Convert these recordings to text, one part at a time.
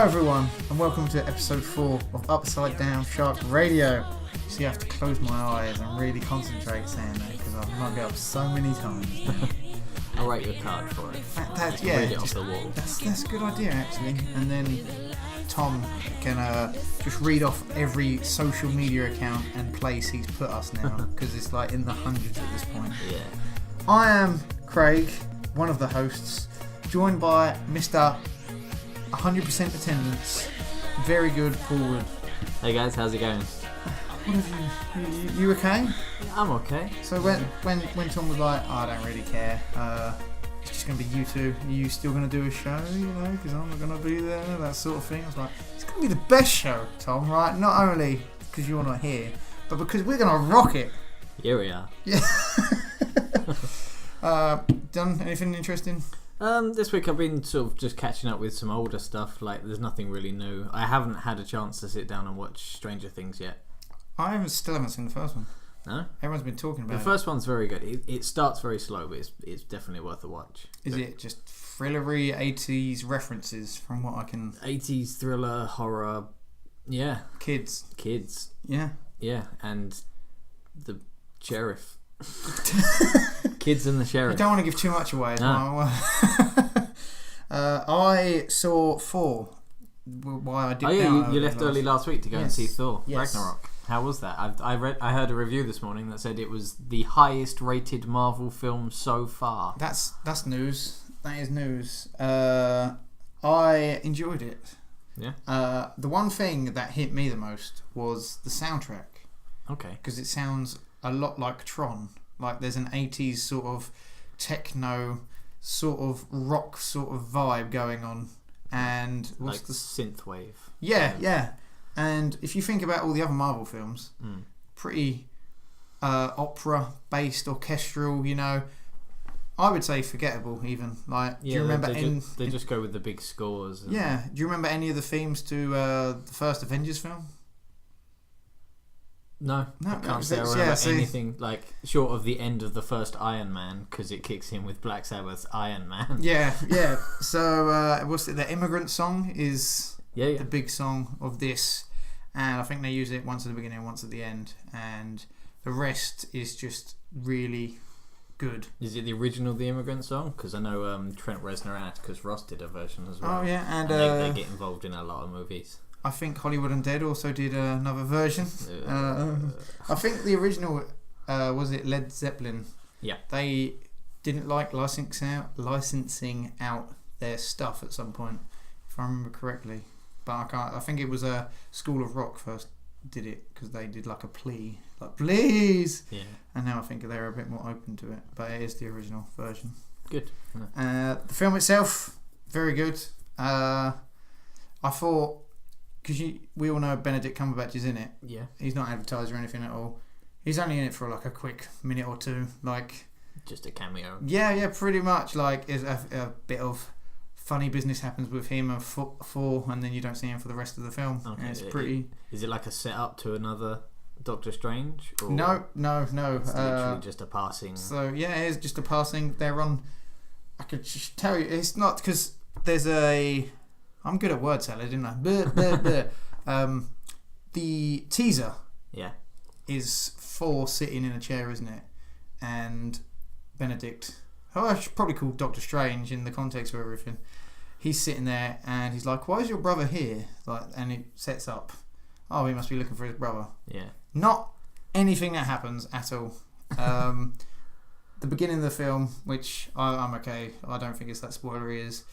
everyone, and welcome to episode 4 of Upside Down Shark Radio. See, I have to close my eyes and really concentrate saying that because I might get up so many times. I'll write you a card for it. Yeah, read it off the wall. That's a good idea actually. And then Tom can just read off every social media account and place he's put us now because it's like in the hundreds at this point. Yeah. I am Craig, one of the hosts, joined by Mr. 100% attendance, very good forward. Hey guys, how's it going? What have you okay? I'm okay. So when Tom was like, I don't really care, it's just going to be you two, are you still going to do a show, you know, because I'm not going to be there, that sort of thing. I was like, it's going to be the best show, Tom, right? Not only because you're not here, but because we're going to rock it. Here we are. Yeah. Done anything interesting? This week I've been sort of just catching up with some older stuff. Like, there's nothing really new. I haven't had a chance to sit down and watch Stranger Things yet. I still haven't seen the first one. No? Everyone's been talking about it. The first one's very good. It starts very slow, but it's definitely worth a watch. Is it just thrillery 80s references from what I can... 80s thriller, horror, yeah. Kids. Yeah. Yeah, and the sheriff. Kids and the sheriff. You don't want to give too much away. No. I saw Thor. Why I did. Oh yeah, you left early last week to go and see Thor. Yes. Ragnarok. How was that? I heard a review this morning that said it was the highest rated Marvel film so far. That's news. That is news. I enjoyed it. Yeah. The one thing that hit me the most was the soundtrack. Okay. Because it sounds a lot like Tron. Like there's an 80s sort of techno, sort of rock sort of vibe going on. And what's like the synthwave. Yeah. And if you think about all the other Marvel films, pretty opera-based, orchestral, you know, I would say forgettable even. Like, do you remember they just go with the big scores. Yeah. Do you remember any of the themes to the first Avengers film? No, I can't say I remember anything like short of the end of the first Iron Man because it kicks in with Black Sabbath's Iron Man. Yeah. So what's it? The Immigrant Song is the big song of this, and I think they use it once at the beginning, once at the end, and the rest is just really good. Is it the original The Immigrant Song? Because I know Trent Reznor and Atticus Ross did a version as well. Oh yeah, and they get involved in a lot of movies. I think Hollywood Undead also did another version. I think the original was it Led Zeppelin. Yeah. They didn't like licensing out their stuff at some point, if I remember correctly. But I think it was a School of Rock first did it because they did like a plea, like please. Yeah. And now I think they're a bit more open to it. But it is the original version. Good. The film itself, very good. I thought. Because we all know Benedict Cumberbatch is in it. Yeah. He's not advertised or anything at all. He's only in it for like a quick minute or two. Like, just a cameo. Yeah, pretty much. Like, a bit of funny business happens with him and Thor, and then you don't see him for the rest of the film. Okay. And it's pretty... Is it like a setup to another Doctor Strange? Or No. It's literally just a passing... So, yeah, it is just a passing. They're on... I could just tell you, it's not because there's a... I'm good at word salad, didn't I? The teaser is Thor sitting in a chair, isn't it? And Benedict, I should probably call Doctor Strange in the context of everything. He's sitting there and he's like, "Why is your brother here?" Like, and it sets up, oh, he must be looking for his brother. Yeah. Not anything that happens at all. The beginning of the film, which I'm okay, I don't think it's that spoilery, is...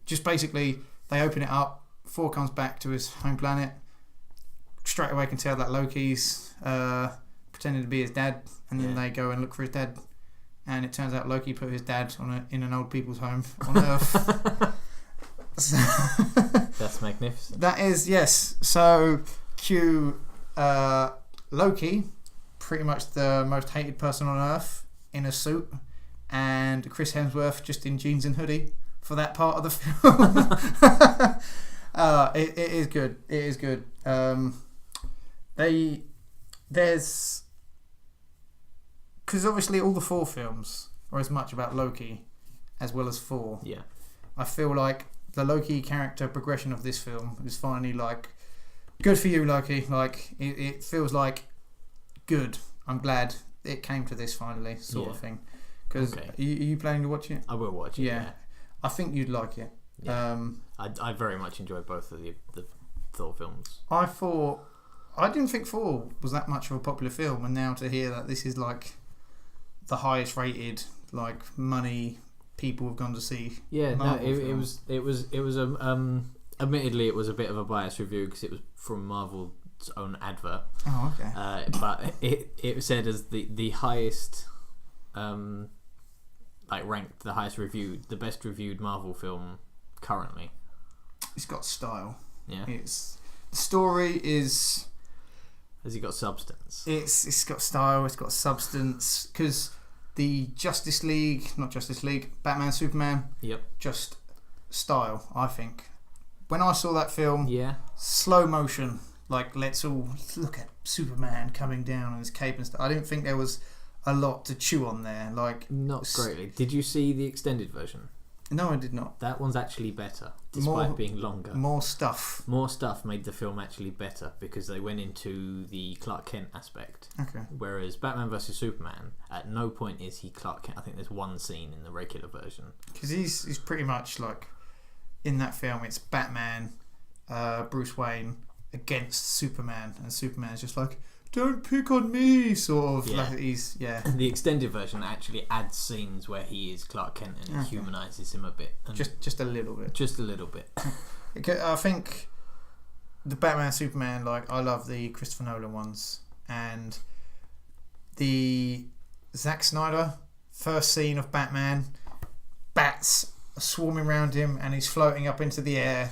just basically, they open it up. Thor comes back to his home planet. Straight away, can tell that Loki's pretending to be his dad, and then they go and look for his dad. And it turns out Loki put his dad in an old people's home on Earth. That's magnificent. That is, yes. So, cue Loki, pretty much the most hated person on Earth, in a suit, and Chris Hemsworth just in jeans and hoodie. For that part of the film. It is good. It is good. There's... Because obviously all the Thor films are as much about Loki as well as Thor. Yeah. I feel like the Loki character progression of this film is finally like, good for you, Loki. Like it feels like good. I'm glad it came to this finally, sort of thing. Because are you planning to watch it? I will watch it. Yeah. I think you'd like it. Yeah. I very much enjoy both of the Thor films. I didn't think Thor was that much of a popular film, and now to hear that this is like the highest rated, like money people have gone to see. Yeah, it was admittedly it was a bit of a biased review because it was from Marvel's own advert. Oh, okay. But it said as the highest, ranked the highest reviewed, the best reviewed Marvel film currently. It's got style. Yeah. The story is. Has it got substance? It's got style. It's got substance. Because the Batman, Superman. Yep. Just style, I think. When I saw that film, slow motion, like let's all look at Superman coming down on his cape and stuff. I didn't think there was a lot to chew on there. Like not greatly. Did you see the extended version? No, I did not. That one's actually better, despite being longer. More stuff made the film actually better because they went into the Clark Kent aspect. Okay. Whereas Batman vs Superman, at no point is he Clark Kent. I think there's one scene in the regular version. Because he's pretty much like in that film. It's Batman, Bruce Wayne against Superman, and Superman's just like, don't pick on me, sort of. Yeah. Like he's The extended version actually adds scenes where he is Clark Kent and it humanises him a bit. And just a little bit. Just a little bit. I think the Batman Superman, like I love the Christopher Nolan ones, and the Zack Snyder first scene of Batman, bats are swarming around him and he's floating up into the air.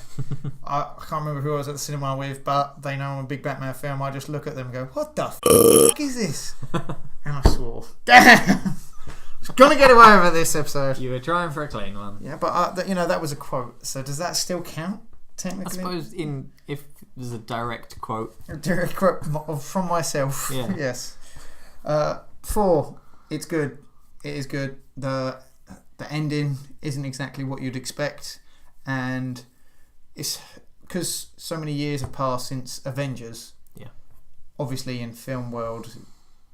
I can't remember who I was at the cinema with, but they know I'm a big Batman fan. I just look at them and go, what the fuck is this? And I swore, damn, I was gonna get away with it this episode. You were trying for a clean one. Yeah, but that was a quote, so does that still count technically? I suppose if there's a direct quote from myself. Yeah. Yes. 4, it's good. It is good. The ending isn't exactly what you'd expect, and it's because so many years have passed since Avengers. Yeah. Obviously, in film world,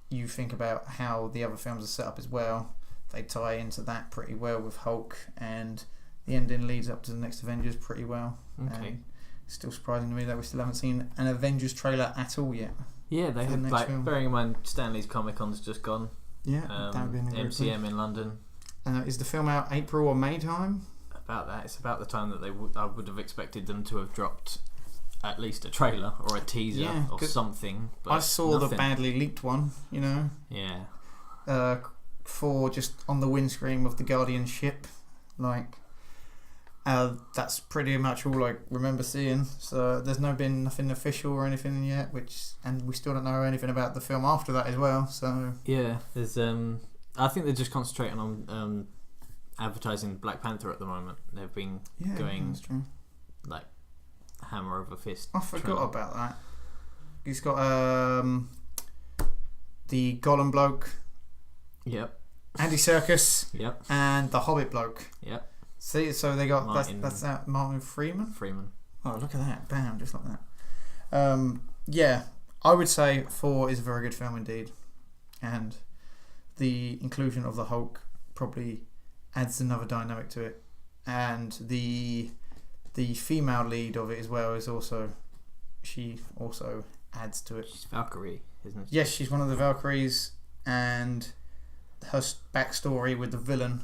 you think about how the other films are set up as well. They tie into that pretty well with Hulk, and the ending leads up to the next Avengers pretty well. Okay. And it's still surprising to me that we still haven't seen an Avengers trailer at all yet. Yeah, they had bearing in mind Stanley's Comic-Con's just gone. Yeah, that would be MCM in London. Is the film out April or May time? About that. It's about the time that I would have expected them to have dropped at least a trailer or a teaser or something. But I saw nothing. the badly leaked one, Yeah. For just on the windscreen of the Guardian ship. That's pretty much all I remember seeing. So there's been nothing official or anything yet, and we still don't know anything about the film after that as well. So yeah, there's I think they're just concentrating on advertising Black Panther at the moment. They've been going like hammer over fist. I forgot about that. He's got the Gollum bloke. Yep. Andy Serkis. Yep. And the Hobbit bloke. Yep. See, so they got that's Martin Freeman. Oh, look at that! Bam, just like that. Yeah, I would say 4 is a very good film indeed, and the inclusion of the Hulk probably adds another dynamic to it, and the female lead of it as well is also adds to it. She's Valkyrie, isn't she? Yes, she's one of the Valkyries, and her backstory with the villain,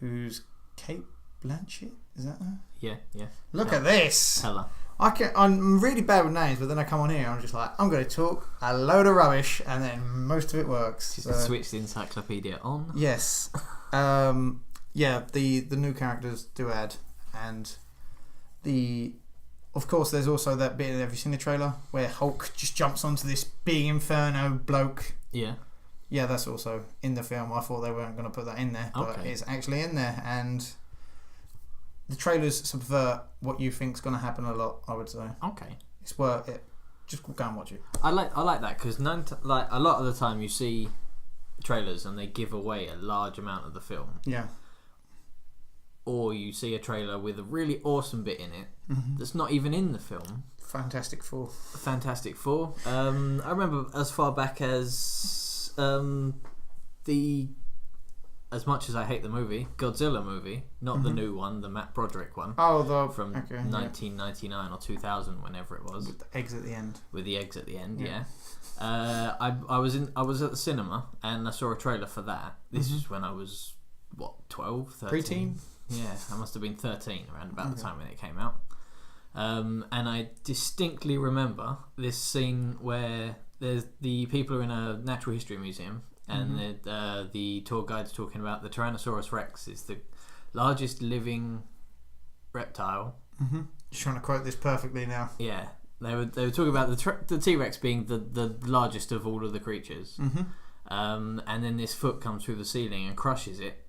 who's Kate Blanchett, is that her? Yeah. Look at this. Hella. I'm really bad with names, but then I come on here and I'm just like, I'm going to talk a load of rubbish, and then most of it works. Just switch the encyclopedia on. Yes. Yeah, the new characters do add, and of course there's also that bit, have you seen the trailer, where Hulk just jumps onto this big inferno bloke? Yeah. Yeah, that's also in the film. I thought they weren't going to put that in there, but it's actually in there, and the trailers subvert what you think's going to happen a lot, I would say. Okay. It's worth it. Just go and watch it. I like that because a lot of the time you see trailers and they give away a large amount of the film. Yeah. or you see a trailer with a really awesome bit in it that's not even in the film. Fantastic Four. I remember as far back as as much as I hate the movie, Godzilla movie, not the new one, the Matt Broderick one. Oh, from 1999 or 2000, whenever it was. With the eggs at the end. Yeah. I was at the cinema and I saw a trailer for that. This was when I was 12, 13. Preteen? Yeah, I must have been 13 around about the time when it came out. And I distinctly remember this scene where there's the people are in a natural history museum. And the tour guide's talking about the Tyrannosaurus Rex is the largest living reptile. Just trying to quote this perfectly now. Yeah, they were talking about the T-Rex being the largest of all of the creatures. And then this foot comes through the ceiling and crushes it,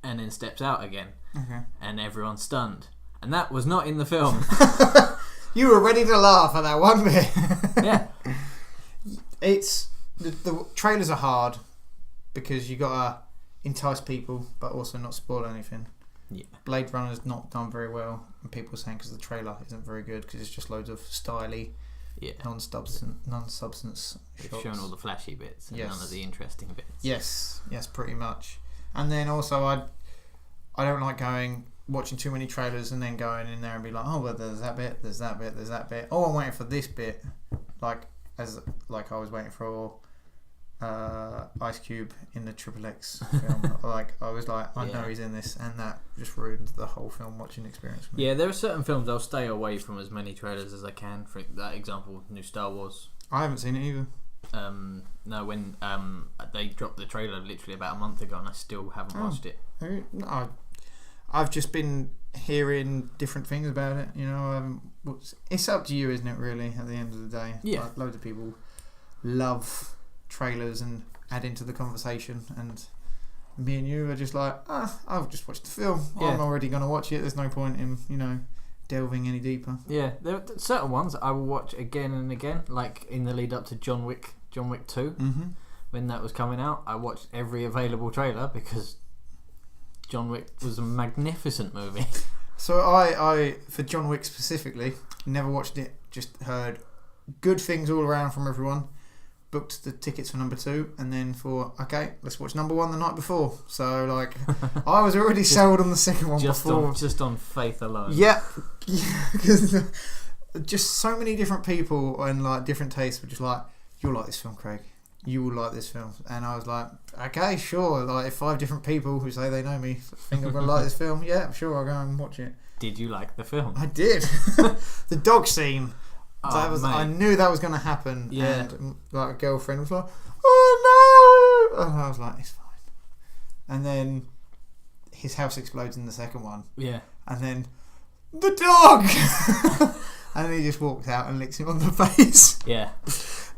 and then steps out again. And everyone's stunned. And that was not in the film. You were ready to laugh at that one bit. Yeah, it's. The trailers are hard because you gotta entice people, but also not spoil anything. Yeah. Blade Runner's not done very well, and people are saying because the trailer isn't very good because it's just loads of styly, non-substance They've shots. shown all the flashy bits and none of the interesting bits. Yes, pretty much. And then also I don't like watching too many trailers and then going in there and be like, oh, well, there's that bit. Oh, I'm waiting for this bit, like I was waiting for Ice Cube in the Triple X film. I was like, I know he's in this, and that just ruined the whole film watching experience for me. Yeah, there are certain films I'll stay away from as many trailers as I can. For that example, new Star Wars. I haven't seen it either. No, when they dropped the trailer literally about a month ago, and I still haven't watched it. No, I've just been hearing different things about it. It's up to you, isn't it? Really, at the end of the day, loads of people love trailers and add into the conversation, and me and you are just like, I've just watched the film. I'm already going to watch it. There's no point in delving any deeper. Yeah, there are certain ones I will watch again and again, like in the lead up to John Wick 2. When that was coming out, I watched every available trailer because John Wick was a magnificent movie. So I for John Wick specifically, never watched it, just heard good things all around from everyone. Booked the tickets for number 2, and then let's watch number 1 the night before. So I was already sold on the second one before. Just on faith alone. Yeah, because just so many different people and different tastes were just like, you'll like this film, Craig. You will like this film. And I was like, okay, sure. If 5 different people who say they know me think I'm going to like this film, yeah, sure, I'll go and watch it. Did you like the film? I did. The dog scene. I knew that was going to happen. Yeah. And a girlfriend was like, oh no! And I was like, it's fine. And then his house explodes in the second one. Yeah. And then the dog! And then he just walks out and licks him on the face. Yeah.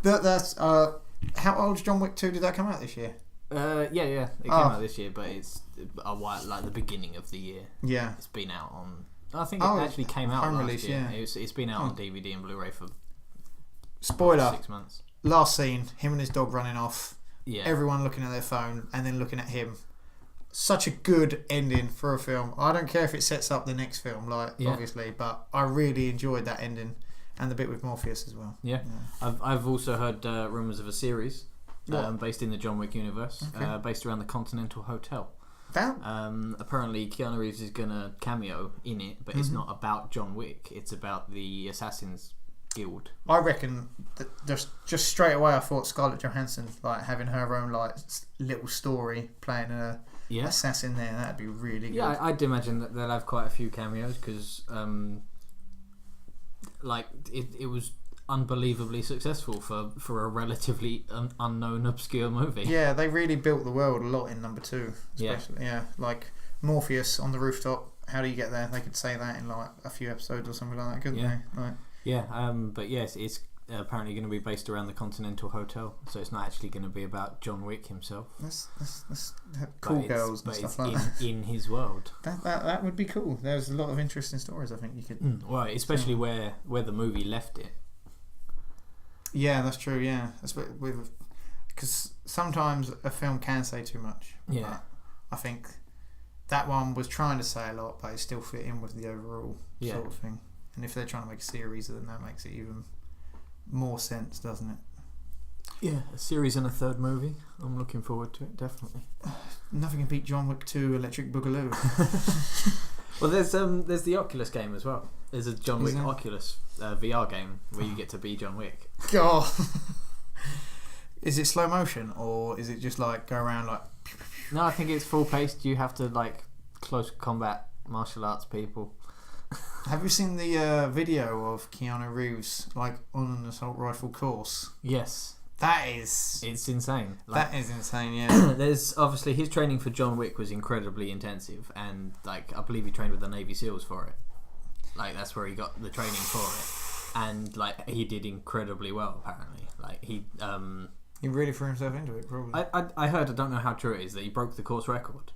That's how old's John Wick 2? Did that come out this year? Yeah. It came out this year, but it's a while, the beginning of the year. Yeah. It's been out on. I think it actually came out last release, year. Yeah. It's been out on DVD and Blu-ray for spoiler 6 months. Last scene, him and his dog running off. Yeah. Everyone looking at their phone and then looking at him. Such a good ending for a film. I don't care if it sets up the next film, obviously, but I really enjoyed that ending and the bit with Morpheus as well. Yeah. I've also heard rumours of a series based in the John Wick universe, based around the Continental Hotel. Apparently Keanu Reeves is gonna cameo in it, but it's not about John Wick. It's about the Assassin's Guild. I reckon that just straight away I thought Scarlett Johansson having her own little story playing a assassin there. That'd be really good. Yeah, I'd imagine that they'll have quite a few cameos because it was unbelievably successful for a relatively unknown, obscure movie. Yeah, they really built the world a lot in number 2, especially. Yeah, Morpheus on the rooftop. How do you get there? They could say that in a few episodes or something like that, couldn't they? But yes, it's apparently going to be based around the Continental Hotel, so it's not actually going to be about John Wick himself. That's cool girls and stuff like that. In his world. That would be cool. There's a lot of interesting stories I think you could. Right, especially where the movie left it. Yeah, that's true. Yeah, because sometimes a film can say too much. Yeah, I think that one was trying to say a lot, but it still fit in with the overall sort of thing. And if they're trying to make a series, then that makes it even more sense, doesn't it? Yeah, a series and a third movie. I'm looking forward to it, definitely. Nothing can beat John Wick 2 Electric Boogaloo. Well, there's the Oculus game as well. There's a John Wick Oculus VR game where you get to be John Wick. God. Is it slow motion or is it just like go around like? No, I think it's full paced. You have to like close combat martial arts people. Have you seen the video of Keanu Reeves like on an assault rifle course? Yes. It's insane. That is insane, yeah. There's obviously his training for John Wick was incredibly intensive, and like I believe he trained with the Navy SEALs for it. Like that's where he got the training for it, and like he did incredibly well apparently. Like he really threw himself into it, probably. I heard, I don't know how true it is, that he broke the course record.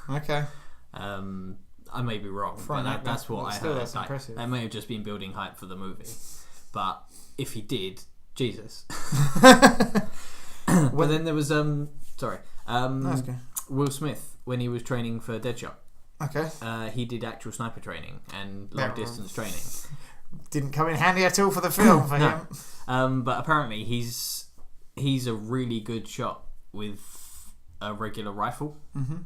Okay. I may be wrong, but that's what I heard. That's impressive. They may have just been building hype for the movie, but if he did, Jesus. But then there was That's good. Will Smith when he was training for Deadshot. Okay. He did actual sniper training and long distance training. Didn't come in handy at all for the film for him. But apparently he's a really good shot with a regular rifle. Mm-hmm.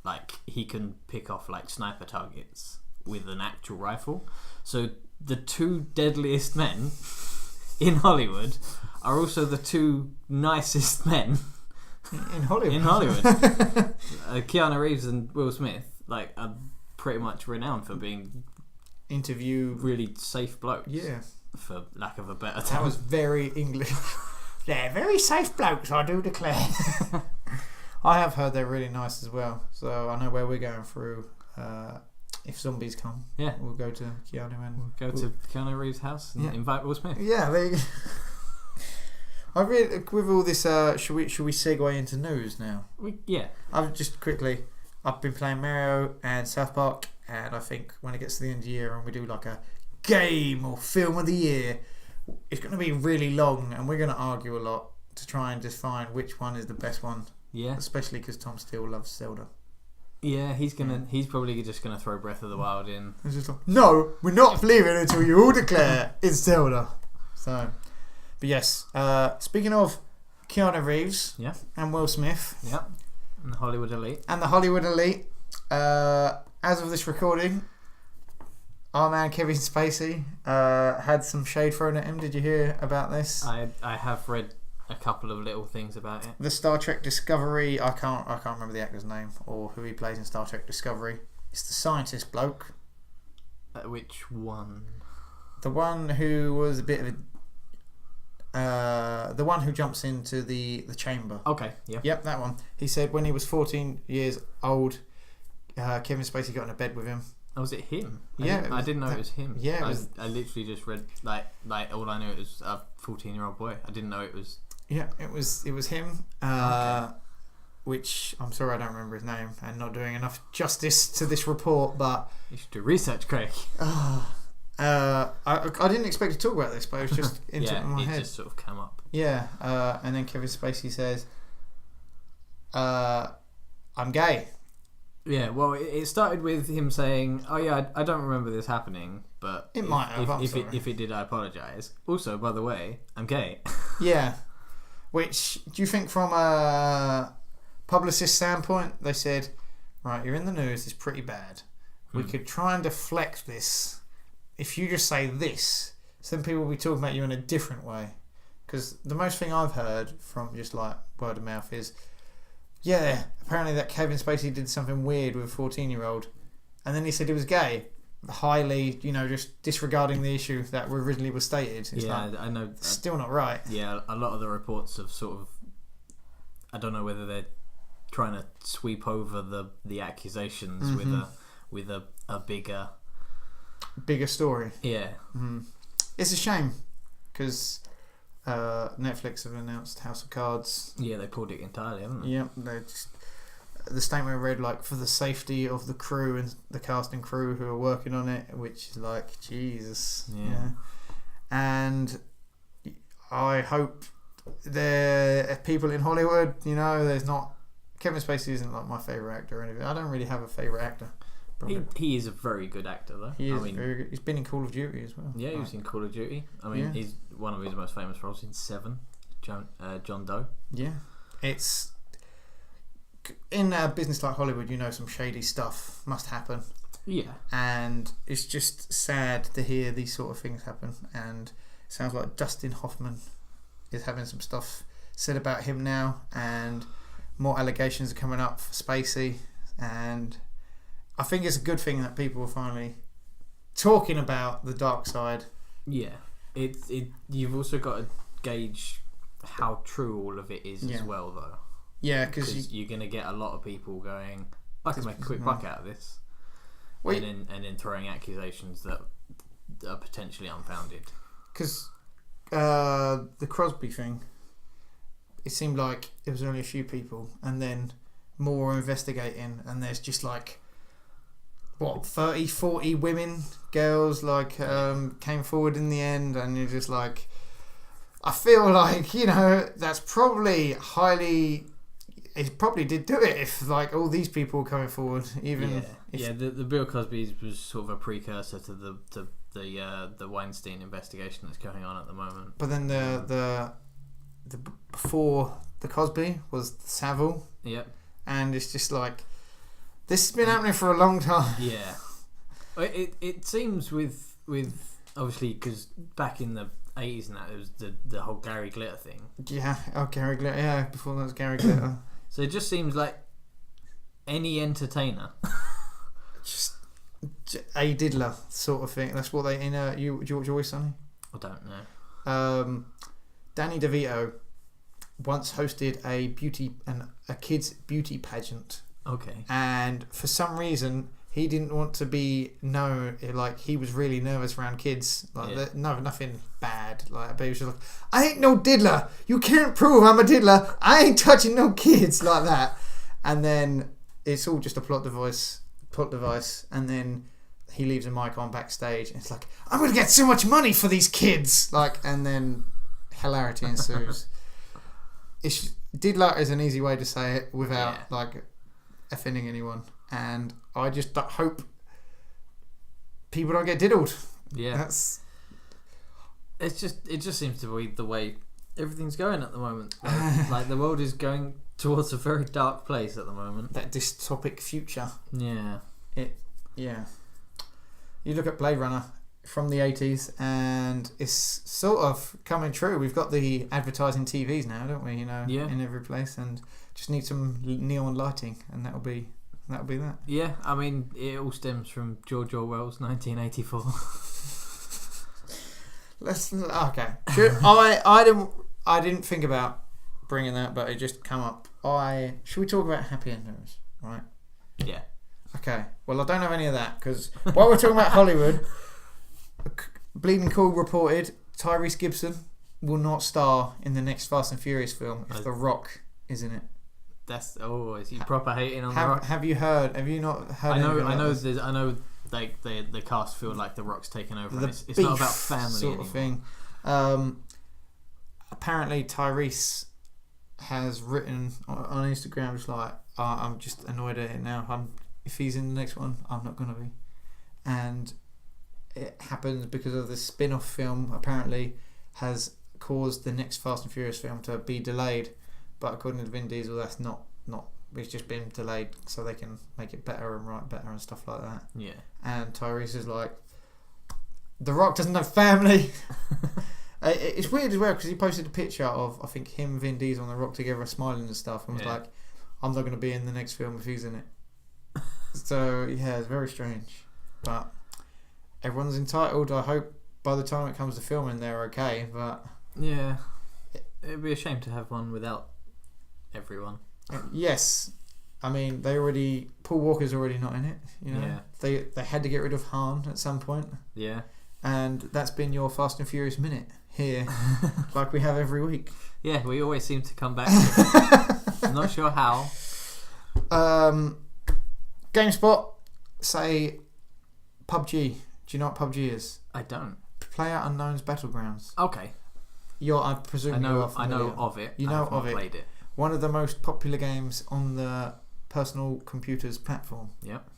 Like he can pick off like sniper targets with an actual rifle. So the two deadliest men in Hollywood are also the two nicest men in Hollywood. Keanu Reeves and Will Smith are pretty much renowned for being really safe blokes. Yeah, for lack of a better term. That was very English. They're very safe blokes, I do declare. I have heard they're really nice as well. So I know where we're going through. If zombies come, we'll go to Keanu and to Keanu Reeves' house and invite Will Smith. Yeah, there you go. I really, with all this, should we segue into news now? I've been playing Mario and South Park, and I think when it gets to the end of the year and we do like a game or film of the year, it's going to be really long, and we're going to argue a lot to try and define which one is the best one. Yeah, especially because Tom still loves Zelda. Yeah, he's probably just gonna throw Breath of the Wild in. It's just like, no, we're not leaving until you all declare it's Zelda. So, but yes, speaking of Keanu Reeves, and Will Smith, and the Hollywood Elite, as of this recording, our man Kevin Spacey had some shade thrown at him. Did you hear about this? I have read a couple of little things about it. The Star Trek Discovery, I can't remember the actor's name or who he plays in Star Trek Discovery. It's the scientist bloke. Which one? The one who was a bit of a the one who jumps into the chamber. Okay, yeah. Yep, that one. He said when he was 14 years old, Kevin Spacey got in a bed with him. Oh, was it him? I didn't know it was him. Yeah, I literally just read like all I knew it was a 14-year-old boy. I didn't know it was. Yeah, it was him. Which I'm sorry I don't remember his name and not doing enough justice to this report, but you should do research, Craig. I didn't expect to talk about this, but it was just in my head. It just sort of came up. Yeah, and then Kevin Spacey says, "I'm gay." Yeah, well, it started with him saying, "Oh yeah, I don't remember this happening, but it might have. If it did, I apologise. Also, by the way, I'm gay." Yeah, which do you think from a publicist standpoint? They said, "Right, you're in the news. It's pretty bad. We could try and deflect this. If you just say this, so then people will be talking about you in a different way." Because the most thing I've heard from just like word of mouth is, yeah, apparently that Kevin Spacey did something weird with a 14-year-old, and then he said he was gay, highly, just disregarding the issue that originally was stated. It's I know. Still not right. Yeah, a lot of the reports have sort of, I don't know whether they're trying to sweep over the accusations with a bigger story. Yeah. Mm-hmm. It's a shame because Netflix have announced House of Cards. Yeah, they pulled it entirely, haven't they? Yeah, the statement I read, for the safety of the crew and the cast and crew who are working on it, which is like, Jesus. Yeah. And I hope there are people in Hollywood, there's not Kevin Spacey isn't like my favourite actor or anything. I don't really have a favourite actor. He is a very good actor though. He is very good. He's been in Call of Duty as well. Yeah, he was in Call of Duty. I mean, he's one of his most famous roles in Seven. John Doe. Yeah, it's in a business like Hollywood. Some shady stuff must happen. Yeah, and it's just sad to hear these sort of things happen. And it sounds like Dustin Hoffman is having some stuff said about him now, and more allegations are coming up for Spacey. And I think it's a good thing that people are finally talking about the dark side. Yeah, you've also got to gauge how true all of it is as well, though. Yeah, because you're going to get a lot of people going, I can make a quick buck out of this, and then throwing accusations that are potentially unfounded. Because the Crosby thing, it seemed like it was only a few people, and then more were investigating, and there's just like 30, 40 women, girls came forward in the end, and you're just like, I feel like that's probably it probably did do it if all these people were coming forward. The Bill Cosby's was sort of a precursor to the Weinstein investigation that's going on at the moment. But then the before the Cosby was the Savile. Yep. And it's just like, this has been happening for a long time. Yeah. It seems with obviously, because back in the 80s and that, it was the whole Gary Glitter thing. Yeah. Oh, Gary Glitter. Yeah, before that was Gary Glitter. So it just seems like any entertainer, just a diddler sort of thing. That's what they in George Always Sunny. I don't know. Danny DeVito once hosted a kids beauty pageant. Okay. And for some reason, he didn't want to be known, he was really nervous around kids. Nothing bad. But he was just like, I ain't no diddler. You can't prove I'm a diddler. I ain't touching no kids, like that. And then it's all just a plot device. And then he leaves a mic on backstage, and it's like, I'm going to get so much money for these kids. And then hilarity ensues. Diddler is an easy way to say it without offending anyone, and I just hope people don't get diddled. Yeah, it just seems to be the way everything's going at the moment. The world is going towards a very dark place at the moment. That dystopic future. Yeah. You look at Blade Runner from the 80s, and it's sort of coming true. We've got the advertising TVs now, don't we? In every place, and just need some neon lighting, and that'll be that. Yeah, I mean, it all stems from George Orwell's 1984. I didn't think about bringing that, but it just come up. Should we talk about happy endings? Right. Yeah. Okay. Well, I don't have any of that, because while we're talking about Hollywood, Bleeding Cool reported Tyrese Gibson will not star in the next Fast and Furious film if The Rock is in it. Is he proper hating on The Rock? Have you heard? Have you not heard? I know. The cast feel like The Rock's taken over. It's not about family sort of thing. Apparently, Tyrese has written on Instagram, just like, I'm just annoyed at it now. If he's in the next one, I'm not going to be. And it happens because of the spin-off film apparently has caused the next Fast and Furious film to be delayed, but according to Vin Diesel, that's not it's just been delayed so they can make it better and write better and stuff like that. Yeah. And Tyrese is like, The Rock doesn't have family. It's weird as well, because he posted a picture of, I think, him, Vin Diesel and The Rock together smiling and stuff, and was like, I'm not going to be in the next film if he's in it. So yeah, it's very strange, but everyone's entitled. I hope by the time it comes to filming they're okay, but yeah, it'd be a shame to have one without everyone. Yes, I mean Paul Walker's already not in it. Yeah. They had to get rid of Han at some point. Yeah, and that's been your Fast and Furious minute here, like we have every week. Yeah, we always seem to come back. I'm not sure how. GameSpot say PUBG. Do you know what PUBG is? I don't. PlayerUnknown's Battlegrounds. Okay. I presume I know of it. You know of it. Played it. one of the most popular games on the personal computers platform. Yep.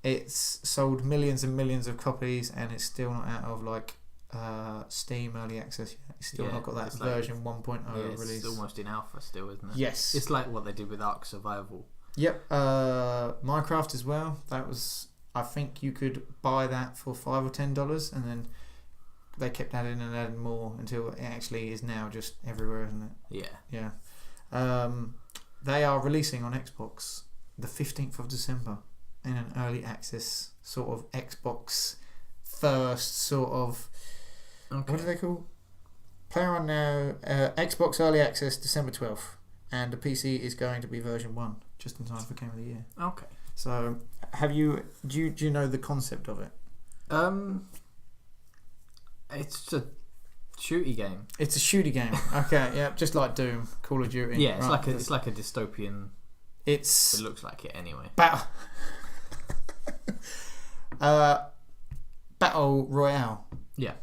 It's sold millions and millions of copies, and it's still not out of Steam early access yet. It's still not got that version 1.0 release. It's almost in alpha still, isn't it? Yes. It's like what they did with Ark Survival. Yep. Minecraft as well. That was, I think you could buy that for $5 or $10, and then they kept adding and adding more until it actually is now just everywhere, isn't it? Yeah. Yeah. They are releasing on Xbox the 15th of December in an early access sort of Xbox first sort of. Okay. What do they call? Player on now. Xbox early access December 12th, and the PC is going to be version 1, just in time for Game of the Year. Okay. So, do you know the concept of it? It's a shooty game. It's a shooty game. Okay, yeah, just like Doom, Call of Duty. Yeah, it's right? it's like a dystopian. It looks like it anyway. Battle Royale. Yeah.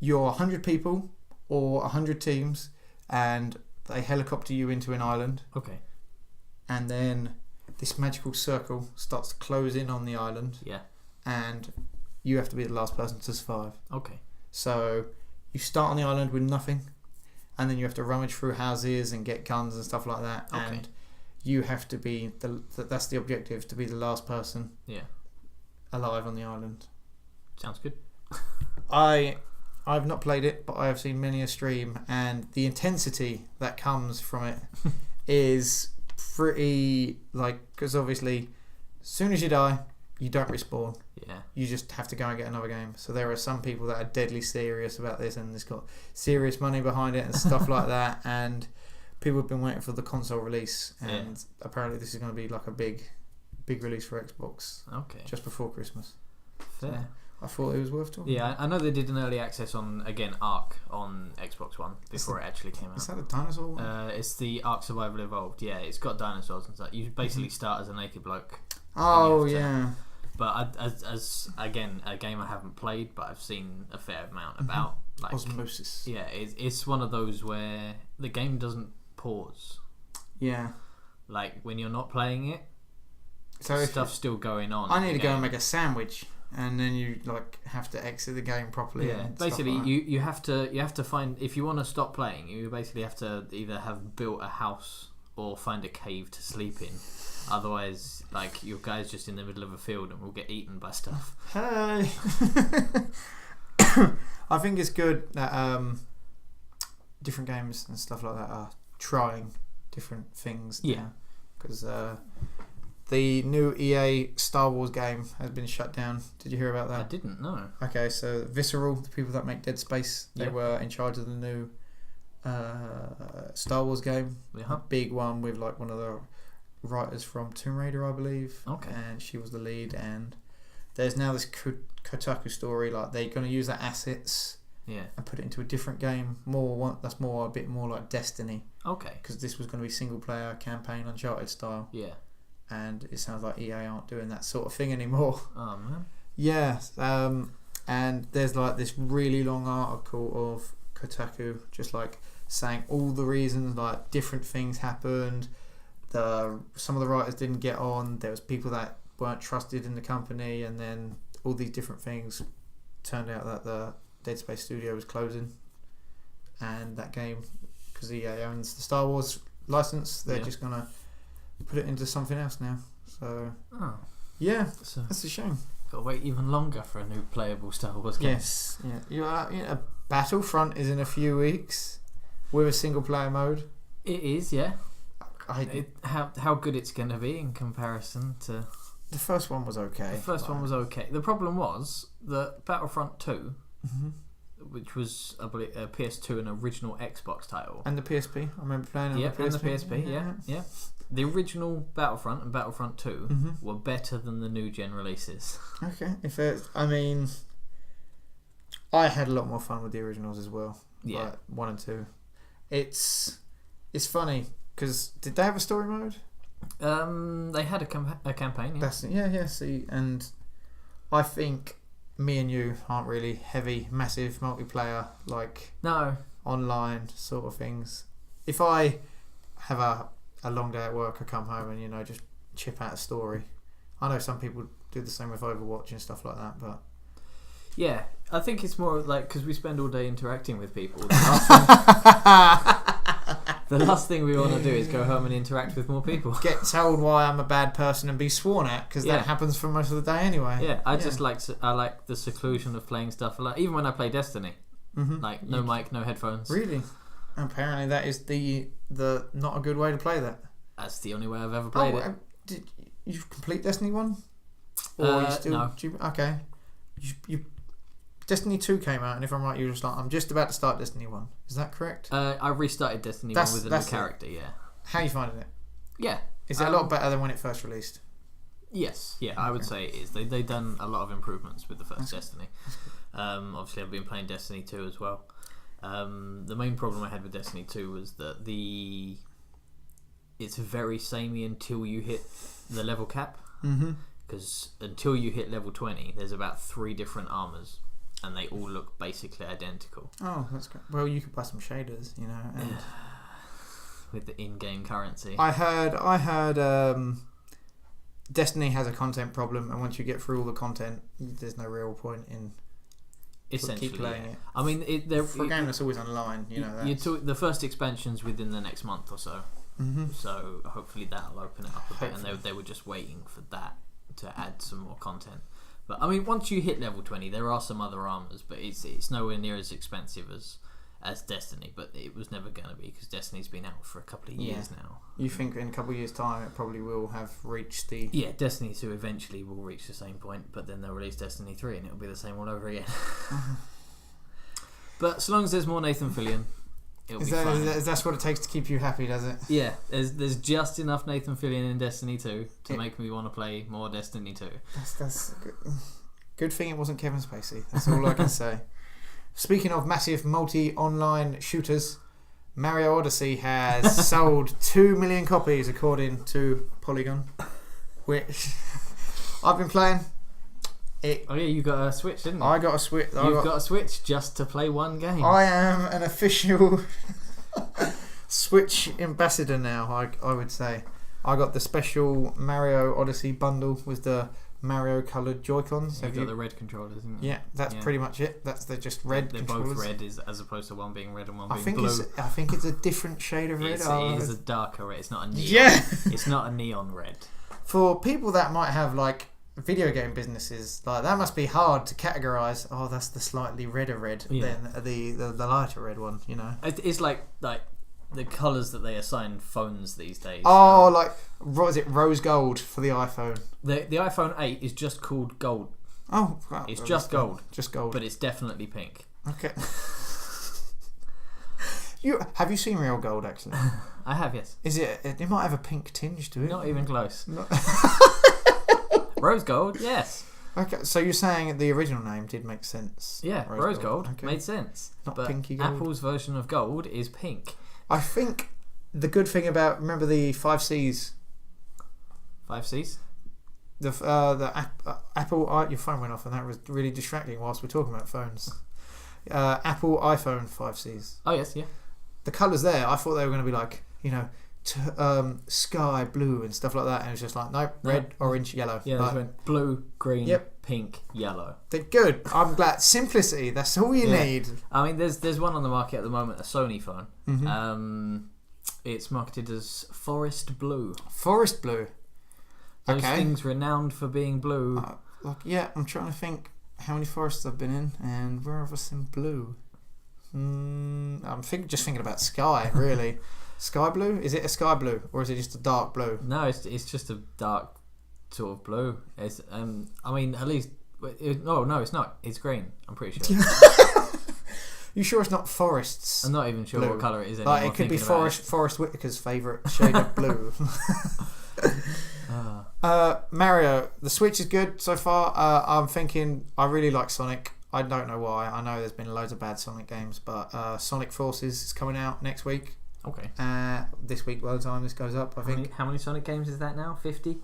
You're 100 people or 100 teams, and they helicopter you into an island. Okay. And then this magical circle starts to close in on the island. Yeah. And you have to be the last person to survive. Okay. So you start on the island with nothing, and then you have to rummage through houses and get guns and stuff like that. Okay. And you have to be that's the objective, to be the last person. Yeah. Alive on the island. Sounds good. I've not played it, but I have seen many a stream, and the intensity that comes from it is pretty, because obviously as soon as you die you don't respawn. Yeah. You just have to go and get another game. So there are some people that are deadly serious about this, and it's got serious money behind it and stuff like that, and people have been waiting for the console release, and apparently this is going to be like a big release for Xbox. Okay. Just before Christmas. Fair. So I thought it was worth talking. Yeah, I know they did an early access on, again, Ark on Xbox One before it actually came out. Is that a dinosaur one? It's the Ark Survival Evolved. Yeah, it's got dinosaurs and stuff. You basically start as a naked bloke. Oh, yeah. But as again, a game I haven't played, but I've seen a fair amount about. Like, Osmosis. Yeah, it's one of those where the game doesn't pause. Yeah. Like, when you're not playing it, so stuff's still going on. I need to go and make a sandwich, and then you have to exit the game properly. Yeah, basically you have to find, if you want to stop playing, you basically have to either have built a house or find a cave to sleep in. Otherwise, like, your guy's just in the middle of a field and will get eaten by stuff. Hey. I think it's good that different games and stuff like that are trying different things. Yeah, because the new EA Star Wars game has been shut down. Did you hear about that? I didn't know. Okay, so Visceral, the people that make Dead Space, they were in charge of the new Star Wars game. Yeah. A big one with like one of the writers from Tomb Raider, I believe. Okay. And she was the lead, and there's now this Kotaku story, like they're going to use their assets and put it into a different game, that's a bit more like Destiny. Okay. Because this was going to be single player campaign, Uncharted style. Yeah. And it sounds like EA aren't doing that sort of thing anymore. Oh man. Yeah. And there's like this really long article of Kotaku just like saying all the reasons, like different things happened. Some of the writers didn't get on. There was people that weren't trusted in the company, and then all these different things. Turned out that the Dead Space studio was closing, and that game, because EA owns the Star Wars license, they're just gonna put it into something else now. So that's a shame. Got to wait even longer for a new playable Star Wars game. Yes, yeah. Battlefront is in a few weeks with a single player mode. It is, yeah. How good it's going to be in comparison to... The first one was okay. The first one was okay. The problem was that Battlefront 2, which was, I believe, a PS2 and original Xbox title. And the PSP. I remember playing on the PSP. And the PSP, yeah. The original Battlefront and Battlefront 2 were better than the new gen releases. Okay. I had a lot more fun with the originals as well. Yeah. Like 1 and 2. It's funny, because did they have a story mode? They had a campaign. Yeah. See, and I think me and you aren't really heavy, massive multiplayer, like no online sort of things. If I have a long day at work, I come home and just chip out a story. I know some people do the same with Overwatch and stuff like that, but yeah, I think it's more like because we spend all day interacting with people. The last thing we want to do is go home and interact with more people. Get told why I'm a bad person and be sworn at, because that happens for most of the day anyway. Yeah, I like the seclusion of playing stuff. Like even when I play Destiny, like no mic, no headphones. Really? Apparently that is the not a good way to play that. That's the only way I've ever played it. Did you complete Destiny 1? Or you still? No. Okay. You Destiny 2 came out, and if I'm right, you were just like, I'm just about to start Destiny 1. Is that correct? I restarted Destiny 1 with a new character, yeah. How are you finding it? Yeah. Is it a lot better than when it first released? Yes, yeah, I would say it is. They've done a lot of improvements with the first Destiny. Obviously, I've been playing Destiny 2 as well. The main problem I had with Destiny 2 was that it's very samey until you hit the level cap. Because until you hit level 20, there's about 3 different armors, and they all look basically identical. Oh, that's good. Well, you could buy some shaders, and with the in-game currency. I heard Destiny has a content problem, and once you get through all the content, there's no real point in keep playing it. I mean, for a game that's always online, the first expansion's within the next month or so. So hopefully that'll open it up a bit, and they were just waiting for that to add some more content. But I mean, once you hit level 20, there are some other armors, but it's nowhere near as expensive as Destiny. But it was never going to be, because Destiny's been out for a couple of years now. You think in a couple of years' time it probably will have reached the... Yeah, Destiny 2 eventually will reach the same point, but then they'll release Destiny 3 and it'll be the same all over again. But as long as there's more Nathan Fillion, it'll be fun. That's what it takes to keep you happy, does it? Yeah, there's just enough Nathan Fillion in Destiny 2 to make me want to play more Destiny 2. That's good thing it wasn't Kevin Spacey. That's all I can say. Speaking of massive multi-online shooters, Mario Odyssey has sold 2 million copies according to Polygon, which I've been playing. Oh yeah, you got a Switch, didn't you? I got a Switch. You've got a Switch just to play one game. I am an official Switch ambassador now, I would say. I got the special Mario Odyssey bundle with the Mario coloured Joy-Cons. You've got the red controllers, isn't it? Yeah, that's pretty much it. They're just red controllers. They're both red, as opposed to one being red and one being blue. I think it's a different shade of red. It is a darker red. It's not a neon. Yeah. It's not a neon red. For people that might have like video game businesses, like that must be hard to categorise. Oh, that's the slightly redder red than the lighter red one. It's like the colours that they assign phones these days. Oh, like what is it? Rose gold for the iPhone. The iPhone 8 is just called gold. Oh, wow. It's just gold. Just gold. But it's definitely pink. Okay. Have you seen real gold actually? I have, yes. Is it? It might have a pink tinge to it. Not even close. Rose gold, yes. Okay, so you're saying the original name did make sense? Yeah, rose gold made sense. Not but pinky gold. Apple's version of gold is pink. I think the good thing about, remember the 5Cs? 5Cs? The Apple... your phone went off and that was really distracting whilst we're talking about phones. Apple iPhone 5Cs. Oh, yes, yeah. The colours there, I thought they were going to be like, sky blue and stuff like that, and it was just like, nope, red, orange, yellow. Yeah, they went blue, green, pink, yellow. They're good. I'm glad. Simplicity, that's all you need. I mean, there's one on the market at the moment, a Sony phone. It's marketed as Forest Blue. Forest Blue. Those things renowned for being blue. I'm trying to think how many forests I've been in, and where have I seen blue? I'm just thinking about sky, really. Sky blue? Is it a sky blue, or is it just a dark blue? No, it's just a dark sort of blue. It's I mean, at least no, it's not. It's green. I'm pretty sure. You sure it's not forests? I'm not even sure what colour it is anymore. It could be Forrest Whitaker's favourite shade of blue. Mario, the Switch is good so far. I'm thinking I really like Sonic. I don't know why. I know there's been loads of bad Sonic games, but Sonic Forces is coming out next week. Okay. This week, by the time this goes up, I think. How many Sonic games is that now? 50?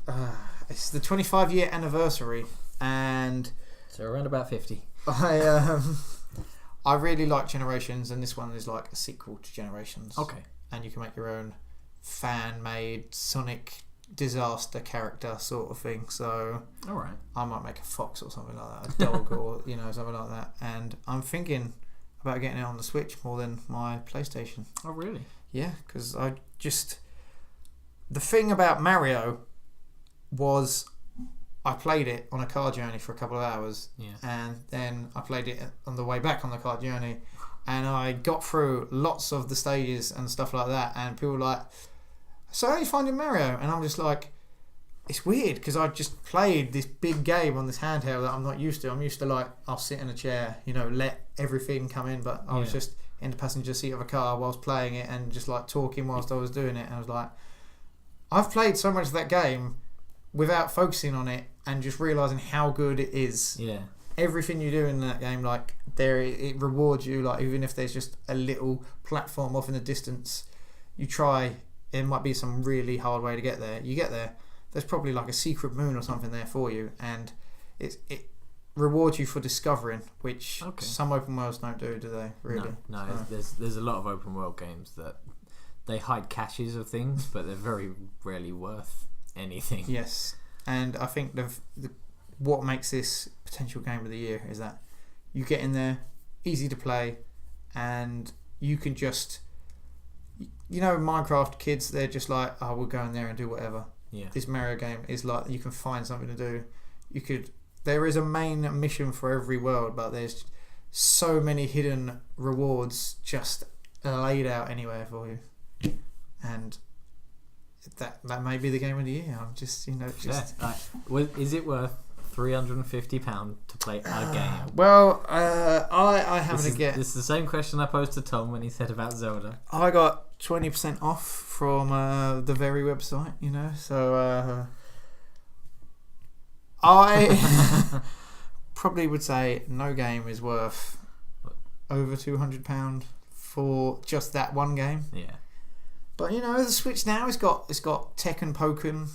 It's the 25-year anniversary, and so around about 50. I really like Generations, and this one is like a sequel to Generations. Okay. And you can make your own fan-made Sonic disaster character sort of thing. So all right, I might make a fox or something like that, a dog or something like that. And I'm thinking about getting it on the Switch more than my PlayStation. Oh really? Yeah, because the thing about Mario was I played it on a car journey for a couple of hours, and then I played it on the way back on the car journey, and I got through lots of the stages and stuff like that, and people were like, so how are you finding Mario? And I'm just like, it's weird because I just played this big game on this handheld that I'm not used to. I'm used to like, I'll sit in a chair, let everything come in, but I was just in the passenger seat of a car whilst playing it and just like talking whilst I was doing it. And I was like, I've played so much of that game without focusing on it and just realising how good it is. Yeah. Everything you do in that game, like it rewards you. Like even if there's just a little platform off in the distance, you try. It might be some really hard way to get there. You get there. There's probably like a secret moon or something there for you, and it rewards you for discovering, which some open worlds don't do they? Really? No. There's a lot of open world games that they hide caches of things, but they're very rarely worth anything. Yes, and I think what makes this potential game of the year is that you get in there, easy to play, and you can just, Minecraft kids, they're just like, oh, we'll go in there and do whatever. Yeah. This Mario game is like, you can find something to do. There is a main mission for every world, but there's so many hidden rewards just laid out anywhere for you. And that may be the game of the year. I'm just, is it worth £350 to play a game? Well, I haven't again. This is the same question I posed to Tom when he said about Zelda. I got 20% off from the very website, so I probably would say no game is worth over £200 for just that one game. Yeah. But the Switch now it's got Tekken Pokken,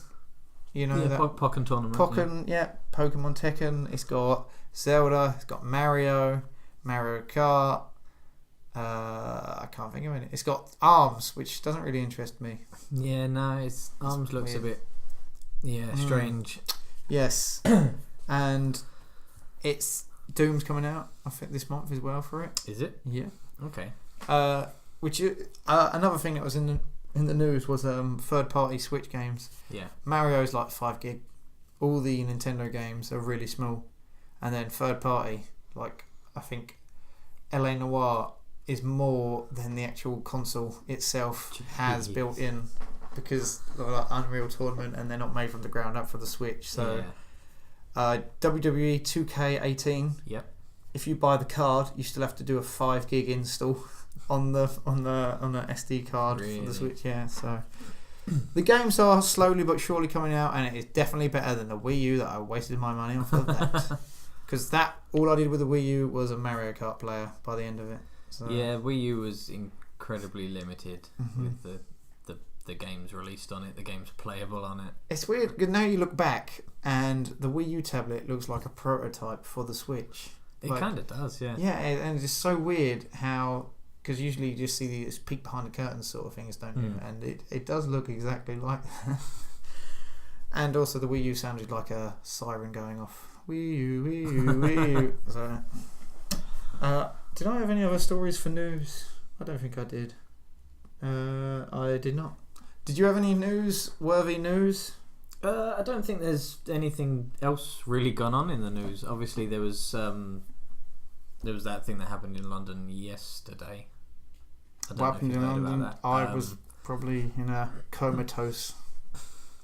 that Pokken tournament. Pokken, Pokemon Tekken. It's got Zelda. It's got Mario Kart. I can't think of any. It's got ARMS, which doesn't really interest me. Yeah, no, it's ARMS looks weird. A bit strange. Yes, and it's Doom's coming out, I think, this month as well for it. Is it? Yeah. Okay. Which another thing that was in the news was third-party Switch games. Yeah. Mario's like 5 gig. All the Nintendo games are really small, and then third-party, like I think LA Noire is more than the actual console itself has built in, because they're like Unreal Tournament and they're not made from the ground up for the Switch. So WWE 2K18. Yep. If you buy the card, you still have to do a 5 gig install on the SD card for the Switch. Yeah, so the games are slowly but surely coming out, and it is definitely better than the Wii U that I wasted my money on for that. Because all I did with the Wii U was a Mario Kart player by the end of it. So. Yeah, Wii U was incredibly limited with the games released on it, the games playable on it. It's weird, because now you look back and the Wii U tablet looks like a prototype for the Switch. It kind of does, yeah. Yeah, and it's just so weird how, because usually you just see these peek behind the curtains sort of things, don't you? And it does look exactly like that. And also the Wii U sounded like a siren going off. Wii U, Wii U, Wii U. So, did I have any other stories for news? I don't think I did. I did not. Did you have any worthy news? I don't think there's anything else really gone on in the news. Obviously, there was that thing that happened in London yesterday. What happened in London? I was probably in a comatose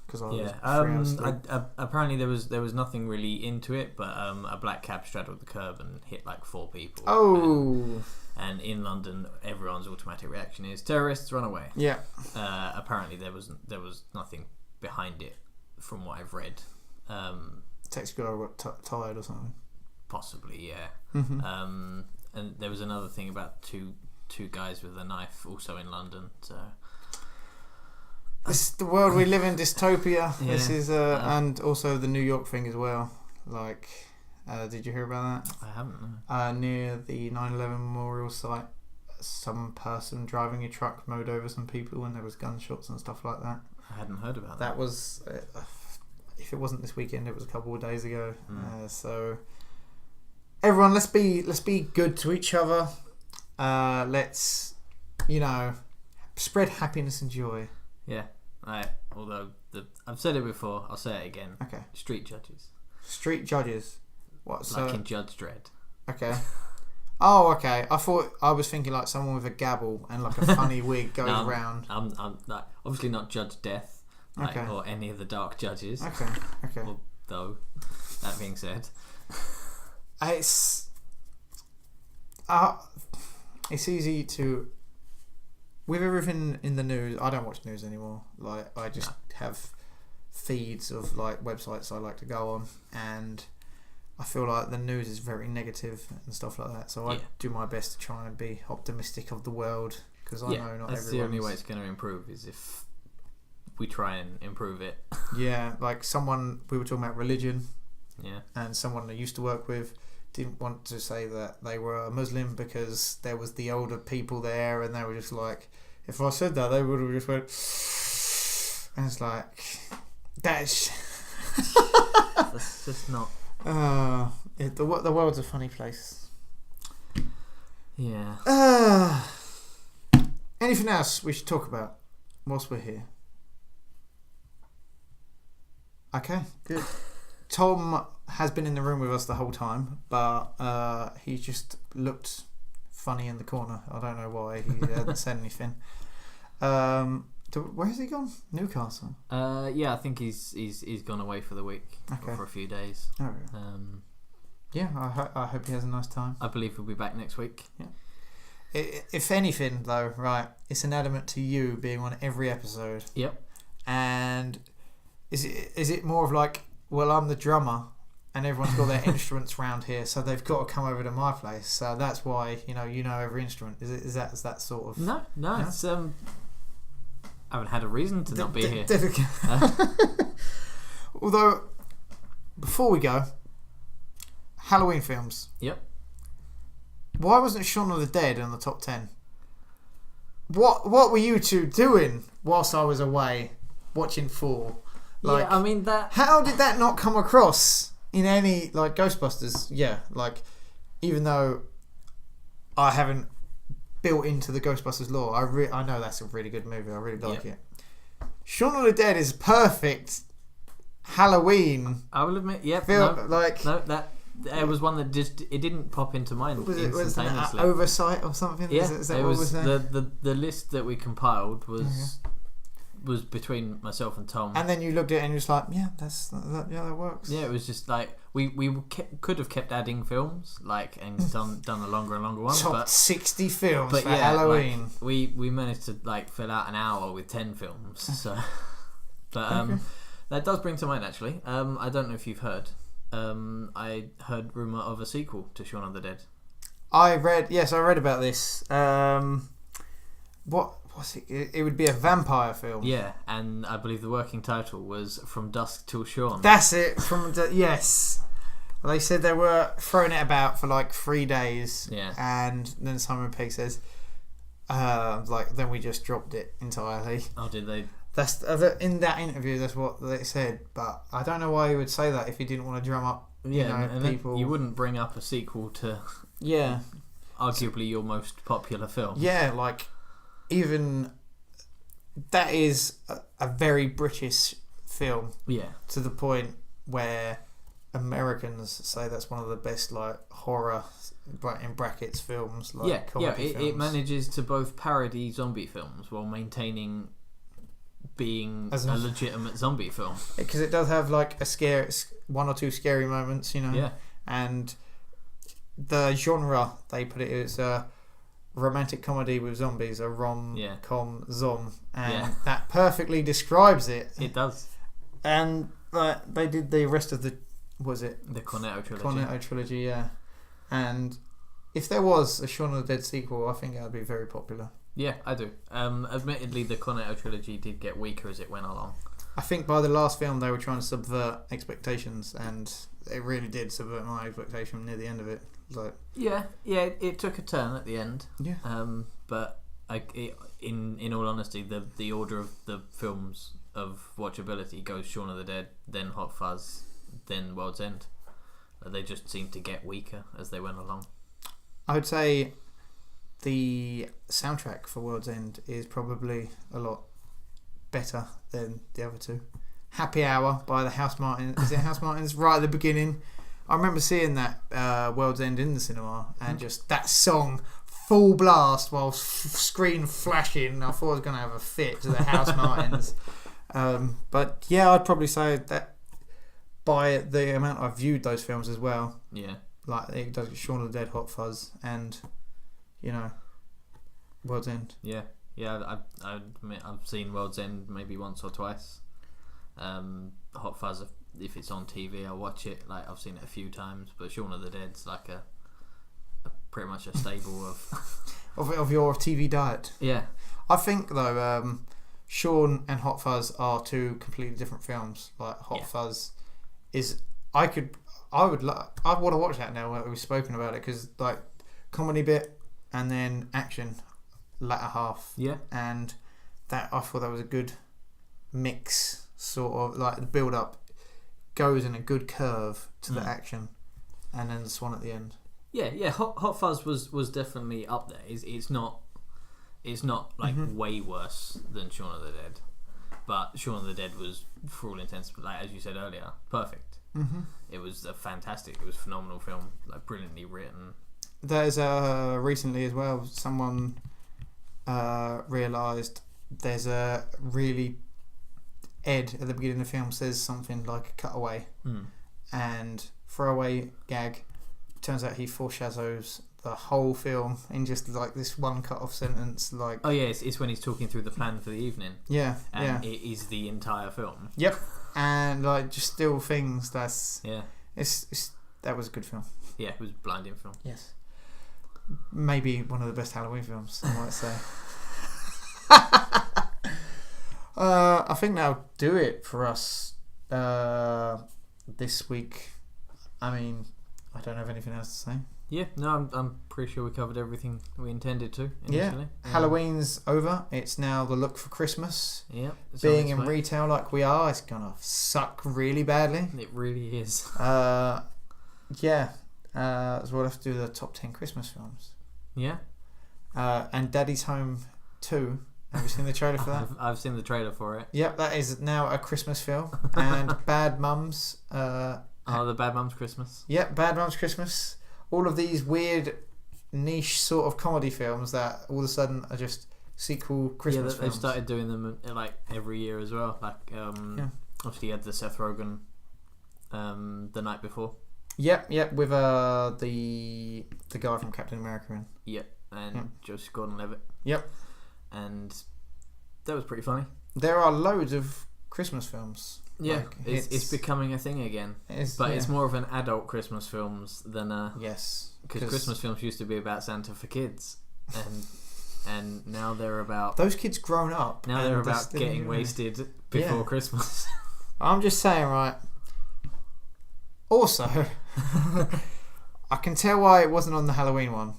because I was 3 hours asleep. Apparently there was nothing really into it, but a black cab straddled the curb and hit like 4 people. Oh. And in London, everyone's automatic reaction is terrorists, run away. Yeah. Apparently there was nothing behind it, from what I've read. Taxi guy got tired or something. Possibly, yeah. Mm-hmm. And there was another thing about two guys with a knife, also in London. So this is the world we live in, dystopia. Yeah. This is and also the New York thing as well. Like, did you hear about that? I haven't. No. Near the 9/11 memorial site, some person driving a truck mowed over some people and there was gunshots and stuff like that. I hadn't heard about that. That was, if it wasn't this weekend, it was a couple of days ago. So everyone, let's be good to each other. Let's, spread happiness and joy. Yeah. Although I've said it before, I'll say it again. Okay. Street judges. Street judges. What? So, like in Judge Dredd. Okay. Oh, okay. I was thinking like someone with a gavel and like a funny wig goes around. I'm like, obviously not Judge Death, or any of the dark judges. Okay. Although, that being said, it's easy to, with everything in the news. I don't watch news anymore. Like I just have feeds of like websites I like to go on, and I feel like the news is very negative and stuff like that. So I do my best to try and be optimistic of the world, because I know not that's the only way it's going to improve is if we try and improve it. Yeah, like we were talking about religion. Yeah. And someone I used to work with didn't want to say that they were a Muslim because there was the older people there, and they were just like, if I said that, they would have just went, and it's like, that's just not. The world's a funny place. Yeah. Anything else we should talk about whilst we're here? Okay, good. Tom has been in the room with us the whole time, but he just looked funny in the corner. I don't know why. He hadn't said anything. Where has he gone? Newcastle. Yeah, I think he's gone away for the week. Okay. For a few days. Oh, yeah. I hope he has a nice time. I believe he'll be back next week. Yeah. If anything, though, right, it's an element to you being on every episode. Yep. And is it more of like, well, I'm the drummer, and everyone's got their instruments round here, so they've got to come over to my place. So that's why you know every instrument. Is that sort of? No. It's I haven't had a reason to not be here. Although, before we go, Halloween films. Yep. Why wasn't Shaun of the Dead in the top 10? What were you two doing whilst I was away watching Thor? Like, yeah, I mean that. How did that not come across in any like Ghostbusters? Yeah, like even though I haven't built into the Ghostbusters lore, I know that's a really good movie. I really like it. Shaun of the Dead is perfect Halloween. I will admit, that it was one that just it didn't pop into mind instantaneously. Was it oversight or something? Yeah, is that what was the list that we compiled was between myself and Tom. And then you looked at it and you're just like, that works. Yeah, it was just like we could have kept adding films and done a longer and longer one. Top 60 films for Halloween. We managed to fill out an hour with 10 films. So, but that does bring to mind actually. I don't know if you've heard. I heard rumour of a sequel to Shaun of the Dead. I read about this. What's it? It would be a vampire film. Yeah, and I believe the working title was From Dusk Till Shaun. That's it. Yes. They said they were throwing it about for 3 days. Yeah. And then Simon Pegg says, then we just dropped it entirely. Oh, did they? That's in that interview. That's what they said. But I don't know why he would say that if he didn't want to drum up. People. You wouldn't bring up a sequel to. Yeah. Arguably your most popular film. Yeah, even that is a very British film. Yeah. To the point where Americans say that's one of the best horror in brackets films. It manages to both parody zombie films while maintaining being a legitimate zombie film. Because it does have one or two scary moments, Yeah. And the genre they put it is romantic comedy with zombies, a rom-com zom, and that perfectly describes it. It does. And they did the rest of the Cornetto trilogy. Cornetto trilogy, yeah. And if there was a Shaun of the Dead sequel, I think that would be very popular. Yeah, I do. Admittedly, the Cornetto trilogy did get weaker as it went along. I think by the last film they were trying to subvert expectations, and it really did subvert my expectation near the end of it. Like, yeah, it took a turn at the end. Yeah. But in all honesty, the order of the films of watchability goes Shaun of the Dead, then Hot Fuzz, then World's End. They just seemed to get weaker as they went along. I would say the soundtrack for World's End is probably a lot better than the other two. Happy Hour by the House Martins. Is it House Martins? Right at the beginning. I remember seeing that World's End in the cinema, and just that song full blast while screen flashing. I thought I was going to have a fit to the House Martins. But yeah, I'd probably say that by the amount I've viewed those films as well. Yeah. Like it does Shaun of the Dead, Hot Fuzz, and World's End. Yeah. I admit I've seen World's End maybe once or twice. Hot Fuzz, if it's on TV, I'll watch it. Like I've seen it a few times, but Shaun of the Dead's like a pretty much a staple of your TV diet. Yeah. I think though, Shaun and Hot Fuzz are two completely different films. Like Hot Fuzz is, I want to watch that now that we've spoken about it, because like comedy bit and then action latter half. Yeah. And that, I thought that was a good mix, sort of like the build up goes in a good curve to the action, and then the swan at the end. Yeah. Hot Fuzz was definitely up there. It's not like way worse than Shaun of the Dead, but Shaun of the Dead was, for all intents, like as you said earlier, perfect. It was a phenomenal film, like brilliantly written. There's recently as well, someone realised there's a really Ed at the beginning of the film says something like a cutaway and throwaway gag. Turns out he foreshadows the whole film in just like this one cut off sentence. Like, oh yeah, it's when he's talking through the plan for the evening. Yeah, and it is the entire film. Yep, and like just still things that's it's that was a good film. Yeah, it was a blinding film. Yes, maybe one of the best Halloween films, I might say. I think that'll do it for us this week. I mean, I don't have anything else to say. Yeah, no, I'm pretty sure we covered everything we intended to initially. Yeah. Halloween's over. It's now the look for Christmas. Yeah. Being in retail like we are, it's gonna suck really badly. It really is. So we'll have to do the top 10 Christmas films. Yeah. And Daddy's Home 2. Have you seen the trailer for that? I've seen the trailer for it. Yep, that is now a Christmas film. And Bad Mums. The Bad Mums Christmas. Yep, Bad Mums Christmas. All of these weird niche sort of comedy films that all of a sudden are just sequel Christmas films. They've started doing them like every year as well. Like obviously you had the Seth Rogen the night before. Yep, with the guy from Captain America in. Yep, and Joseph Gordon-Levitt. Yep. And that was pretty funny. There are loads of Christmas films. Yeah, like, it's becoming a thing again. It's more of an adult Christmas films than yes, because Christmas films used to be about Santa for kids, and now they're about those kids grown up. Now they're about getting wasted before Christmas. I'm just saying, right. Also, I can tell why it wasn't on the Halloween one,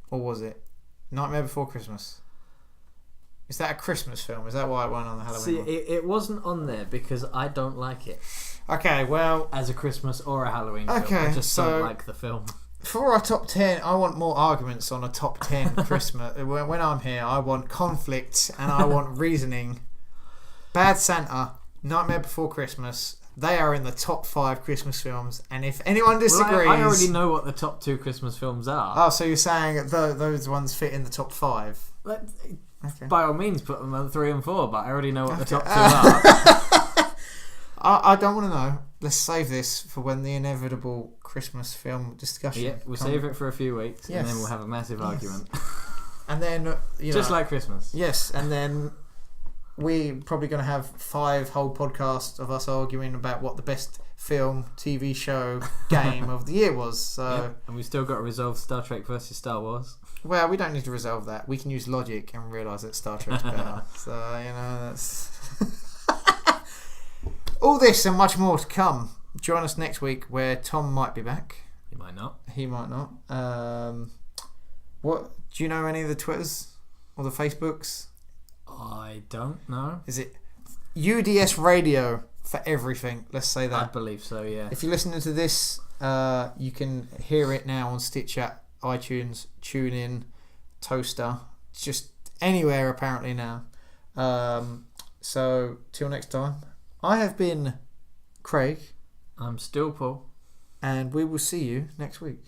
or was it Nightmare Before Christmas? Is that a Christmas film? Is that why it wasn't on the Halloween one? It wasn't on there because I don't like it. Okay, well, as a Christmas or a Halloween film, I just don't like the film. For our top 10, I want more arguments on a top 10 Christmas. When I'm here, I want conflict and I want reasoning. Bad Santa, Nightmare Before Christmas, they are in the top 5 Christmas films. And if anyone disagrees... I already know what the top 2 Christmas films are. Oh, so you're saying those ones fit in the top 5? Okay. By all means, put them on 3 and 4, but I already know what the top 2 are. I don't want to know. Let's save this for when the inevitable Christmas film discussion. Yeah, we'll save it for a few weeks, and then we'll have a massive argument. And then just like Christmas. Yes, and then we're probably going to have 5 whole podcasts of us arguing about what the best film, TV show, game of the year was. So, and we've still got to resolve Star Trek versus Star Wars. Well, we don't need to resolve that. We can use logic and realise that Star Trek's better. So, that's... All this and much more to come. Join us next week where Tom might be back. might not. He might not. What do you know? Any of the Twitters or the Facebooks? I don't know. Is it UDS Radio for everything? Let's say that. I believe so. Yeah. If you're listening to this, you can hear it now on Stitcher, iTunes, TuneIn, Toaster. It's just anywhere apparently now. So till next time, I have been Craig. I'm still Paul. And we will see you next week.